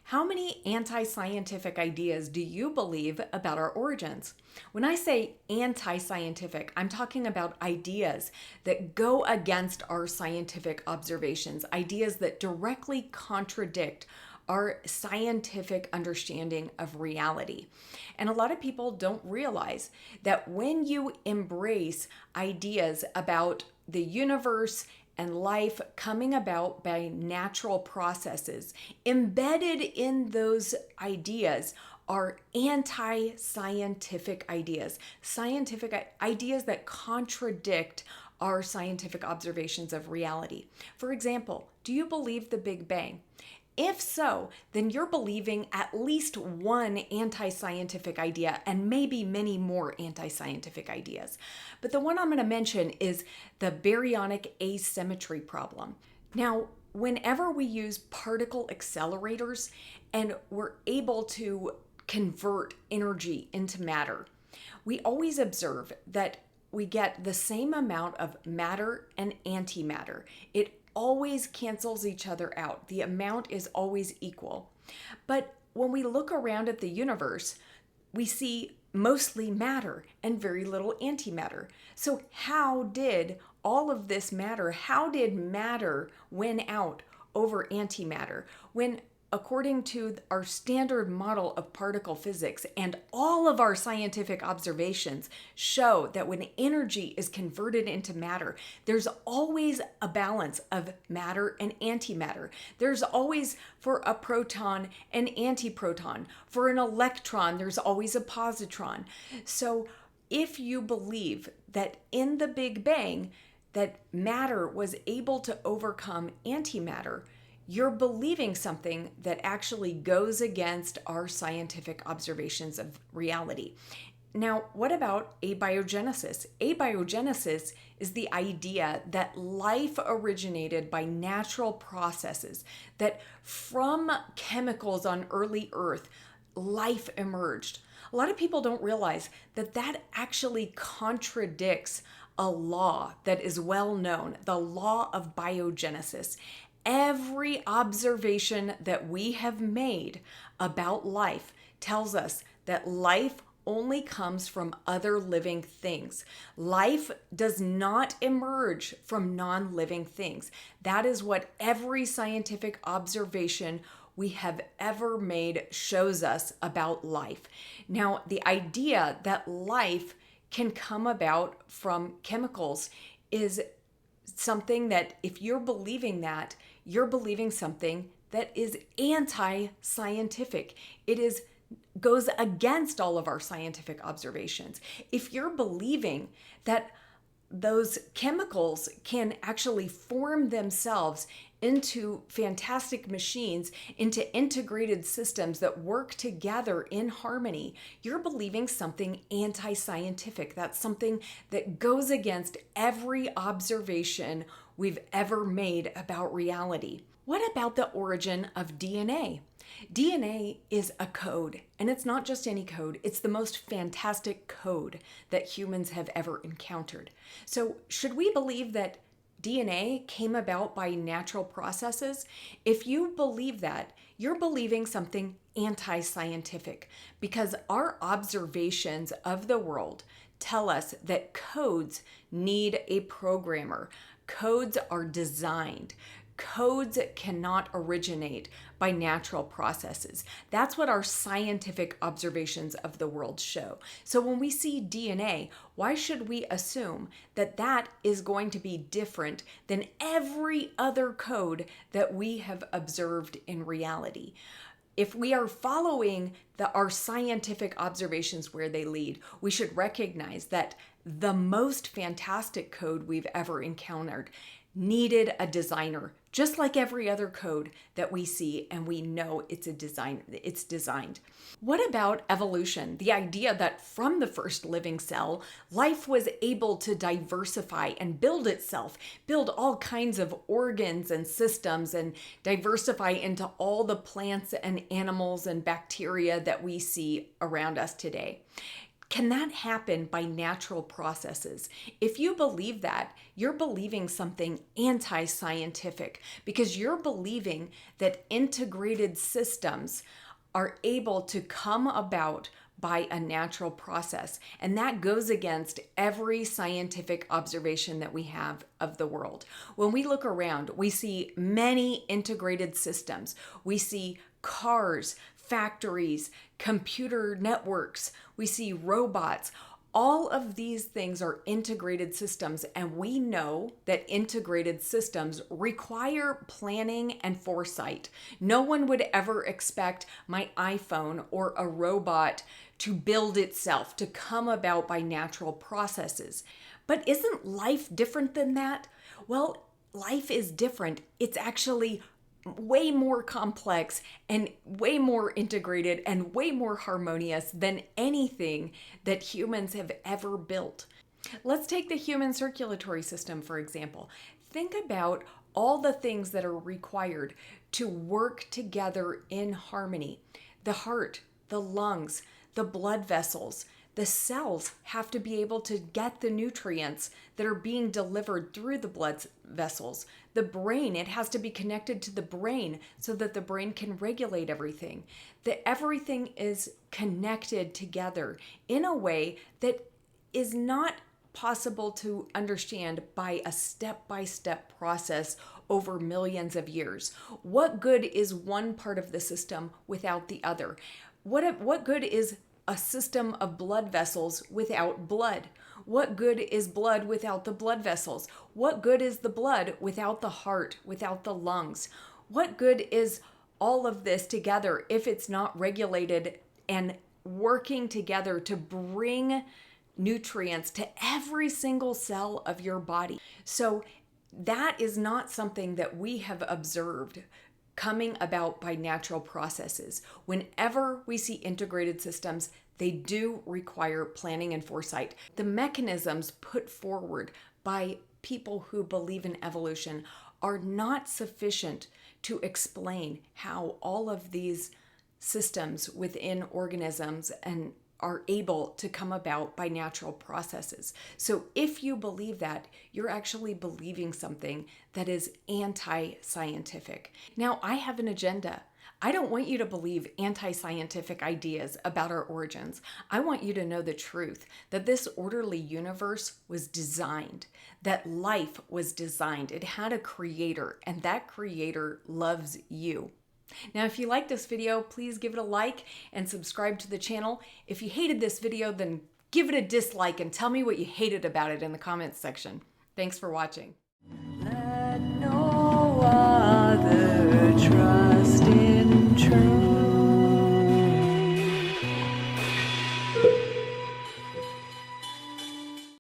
How many anti-scientific ideas do you believe about our origins? When I say anti-scientific, I'm talking about ideas that go against our scientific observations, ideas that directly contradict our scientific understanding of reality. And a lot of people don't realize that when you embrace ideas about the universe and life coming about by natural processes, embedded in those ideas are anti-scientific ideas, scientific ideas that contradict our scientific observations of reality. For example, do you believe the Big Bang? If so, then you're believing at least one anti-scientific idea and maybe many more anti-scientific ideas. But the one I'm going to mention is the baryonic asymmetry problem. Now, whenever we use particle accelerators and we're able to convert energy into matter, we always observe that we get the same amount of matter and antimatter. It always cancels each other out. The amount is always equal. But when we look around at the universe, we see mostly matter and very little antimatter. So how did all of this matter? How did matter win out over antimatter when, according to our standard model of particle physics and all of our scientific observations show that when energy is converted into matter, there's always a balance of matter and antimatter. There's always, for a proton, an antiproton. For an electron, there's always a positron. So if you believe that in the Big Bang, that matter was able to overcome antimatter, you're believing something that actually goes against our scientific observations of reality. Now, what about abiogenesis? Abiogenesis is the idea that life originated by natural processes, that from chemicals on early Earth, life emerged. A lot of people don't realize that that actually contradicts a law that is well known, the law of biogenesis. Every observation that we have made about life tells us that life only comes from other living things. Life does not emerge from non-living things. That is what every scientific observation we have ever made shows us about life. Now, the idea that life can come about from chemicals is something that, if you're believing that, you're believing something that is anti-scientific. It goes against all of our scientific observations. If you're believing that those chemicals can actually form themselves into fantastic machines, into integrated systems that work together in harmony, you're believing something anti-scientific. That's something that goes against every observation we've ever made about reality. What about the origin of DNA? DNA is a code, and it's not just any code. It's the most fantastic code that humans have ever encountered. So should we believe that DNA came about by natural processes? If you believe that, you're believing something anti-scientific, because our observations of the world tell us that codes need a programmer. Codes are designed. Codes cannot originate by natural processes. That's what our scientific observations of the world show. So when we see DNA, why should we assume that that is going to be different than every other code that we have observed in reality? If we are following our scientific observations where they lead, we should recognize that the most fantastic code we've ever encountered needed a designer, just like every other code that we see and we know it's designed. What about evolution? The idea that from the first living cell, life was able to diversify and build itself, build all kinds of organs and systems, and diversify into all the plants and animals and bacteria that we see around us today. Can that happen by natural processes? If you believe that, you're believing something anti-scientific because you're believing that integrated systems are able to come about by a natural process. And that goes against every scientific observation that we have of the world. When we look around, we see many integrated systems. We see cars, factories, computer networks. We see robots. All of these things are integrated systems, and we know that integrated systems require planning and foresight. No one would ever expect my iPhone or a robot to build itself, to come about by natural processes. But isn't life different than that? Well, life is different. It's actually way more complex and way more integrated and way more harmonious than anything that humans have ever built. Let's take the human circulatory system, for example. Think about all the things that are required to work together in harmony. The heart, the lungs, the blood vessels, the cells have to be able to get the nutrients that are being delivered through the blood vessels. The brain, it has to be connected to the brain so that the brain can regulate everything. That everything is connected together in a way that is not possible to understand by a step-by-step process over millions of years. What good is one part of the system without the other? What good is a system of blood vessels without blood? What good is blood without the blood vessels? What good is the blood without the heart, without the lungs? What good is all of this together if it's not regulated and working together to bring nutrients to every single cell of your body? So that is not something that we have observed coming about by natural processes. Whenever we see integrated systems, they do require planning and foresight. The mechanisms put forward by people who believe in evolution are not sufficient to explain how all of these systems within organisms and are able to come about by natural processes. So if you believe that, you're actually believing something that is anti-scientific. Now, I have an agenda. I don't want you to believe anti-scientific ideas about our origins. I want you to know the truth, that this orderly universe was designed, that life was designed. It had a creator, and that creator loves you. Now, if you like this video, please give it a like and subscribe to the channel. If you hated this video, then give it a dislike and tell me what you hated about it in the comments section. Thanks for watching. Let no one